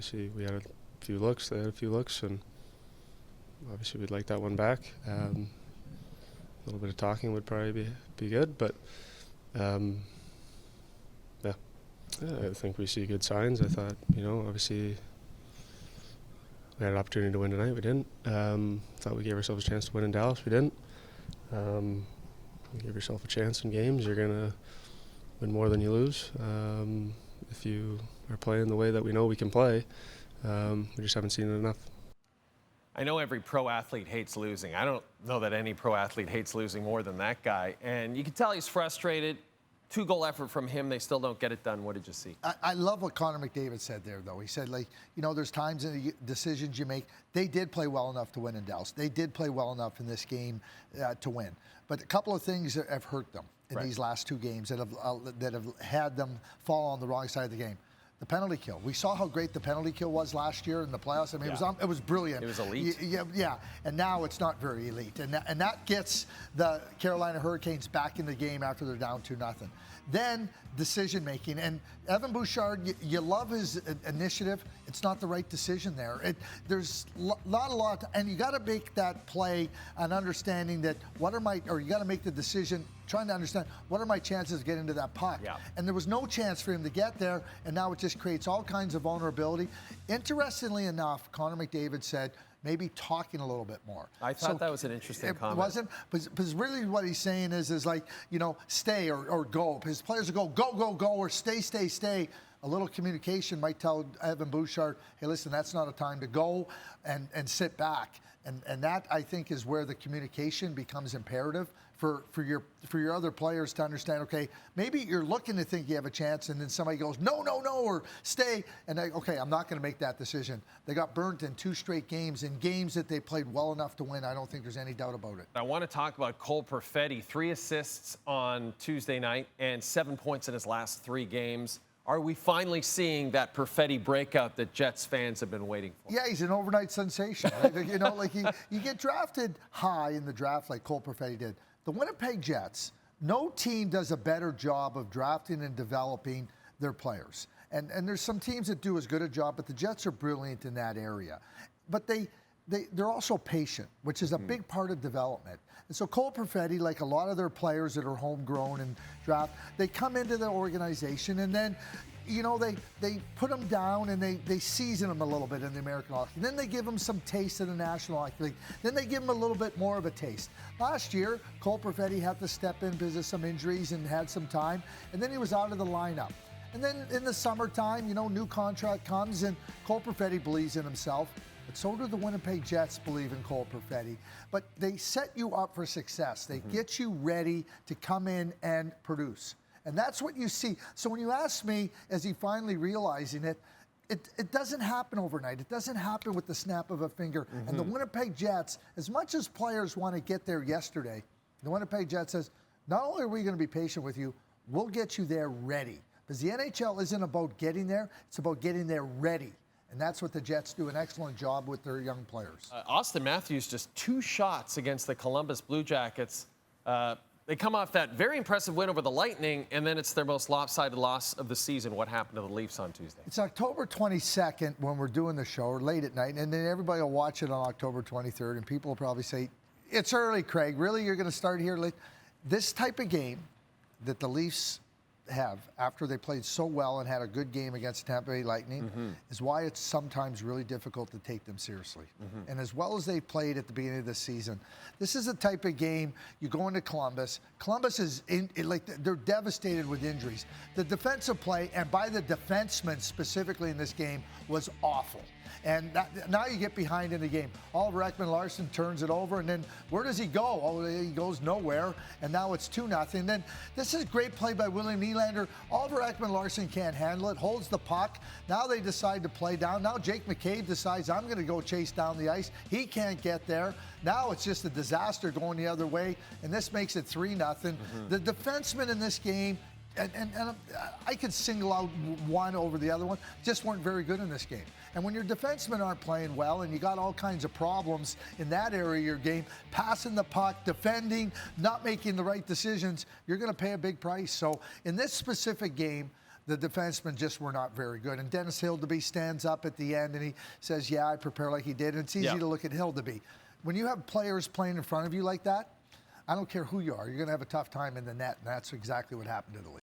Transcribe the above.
obviously we had a few looks, they had a few looks, and obviously we'd like that one back. A little bit of talking would probably be good, but yeah, I think we see good signs. I thought, obviously we had an opportunity to win tonight. We didn't. Thought we gave ourselves a chance to win in Dallas. We didn't. You give yourself a chance in games, you're going to win more than you lose. If you are playing the way that we know we can play, we just haven't seen it enough. I know every pro athlete hates losing. I don't know that any pro athlete hates losing more than that guy. And you can tell he's frustrated. 2-goal effort from him. They still don't get it done. What did you see? I love what Connor McDavid said there, though. He said, there's times in the decisions you make. They did play well enough to win in Dallas. They did play well enough in this game to win. But a couple of things have hurt them in these last 2 games that have had them fall on the wrong side of the game. The penalty kill. We saw how great the penalty kill was last year in the playoffs. I mean, it was brilliant. It was elite. Yeah. And now it's not very elite. And that gets the Carolina Hurricanes back in the game after they're down 2-0. Then decision making. And Evan Bouchard, you love his initiative. It's not the right decision there. There's not a lot, and you got to make that play and understanding that you got to make the decision trying to understand what are my chances of getting to that puck. Yeah. And there was no chance for him to get there, and now it just creates all kinds of vulnerability. Interestingly enough, Connor McDavid said maybe talking a little bit more. I thought that was an interesting comment. It wasn't, because really what he's saying is like, stay or go. His players will go, or stay. A little communication might tell Evan Bouchard, hey, listen, that's not a time to go and sit back. And that, I think, is where the communication becomes imperative for your other players to understand, okay, maybe you're looking to think you have a chance, and then somebody goes, no, or stay. And okay, I'm not going to make that decision. They got burnt in 2 straight games, in games that they played well enough to win. I don't think there's any doubt about it. I want to talk about Cole Perfetti. 3 assists on Tuesday night and 7 points in his last 3 games. Are we finally seeing that Perfetti breakout that Jets fans have been waiting for? Yeah, he's an overnight sensation. Right? You get drafted high in the draft like Cole Perfetti did. The Winnipeg Jets, no team does a better job of drafting and developing their players. And there's some teams that do as good a job, but the Jets are brilliant in that area. But they're also patient, which is a big part of development. And so Cole Perfetti, like a lot of their players that are homegrown and draft, they come into the organization and then, they put them down and they season them a little bit in the American Hockey League. Then they give them some taste in the National Hockey League. Then they give them a little bit more of a taste. Last year, Cole Perfetti had to step in because of some injuries and had some time, and then he was out of the lineup. And then in the summertime, new contract comes, and Cole Perfetti believes in himself. But so do the Winnipeg Jets believe in Cole Perfetti. But they set you up for success. They get you ready to come in and produce. And that's what you see. So when you ask me, is he finally realizing it, it doesn't happen overnight. It doesn't happen with the snap of a finger. And the Winnipeg Jets, as much as players want to get there yesterday, the Winnipeg Jets says, not only are we going to be patient with you, we'll get you there ready. Because the NHL isn't about getting there, it's about getting there ready. And that's what the Jets do an excellent job with their young players. Austin Matthews, just 2 shots against the Columbus Blue Jackets. They come off that very impressive win over the Lightning, and then it's their most lopsided loss of the season. What happened to the Leafs on Tuesday? It's October 22nd when we're doing the show, or late at night, and then everybody will watch it on October 23rd, and people will probably say, it's early, Craig. Really, you're going to start here late? This type of game that the Leafs have after they played so well and had a good game against Tampa Bay Lightning is why it's sometimes really difficult to take them seriously. And as well as they played at the beginning of the season, this is the type of game you go into Columbus. Columbus is they're devastated with injuries. The defensive play, and by the defensemen specifically in this game, was awful. And now you get behind in the game. Oliver Ekman-Larsson turns it over, and then where does he go? Oh, he goes nowhere, and now it's 2-0. Then this is great play by William Nylander. Oliver Ekman-Larsson can't handle it, holds the puck. Now they decide to play down. Now Jake McCabe decides, I'm going to go chase down the ice. He can't get there. Now it's just a disaster going the other way, and this makes it 3-0. The defensemen in this game, and I could single out one over the other one, just weren't very good in this game. And when your defensemen aren't playing well and you got all kinds of problems in that area of your game, passing the puck, defending, not making the right decisions, you're going to pay a big price. So in this specific game, The defensemen just were not very good. And Dennis Hildeby stands up at the end and he says, yeah, I prepare like he did. And it's easy to look at Hildeby. When you have players playing in front of you like that, I don't care who you are, you're going to have a tough time in the net. And that's exactly what happened to the Leafs.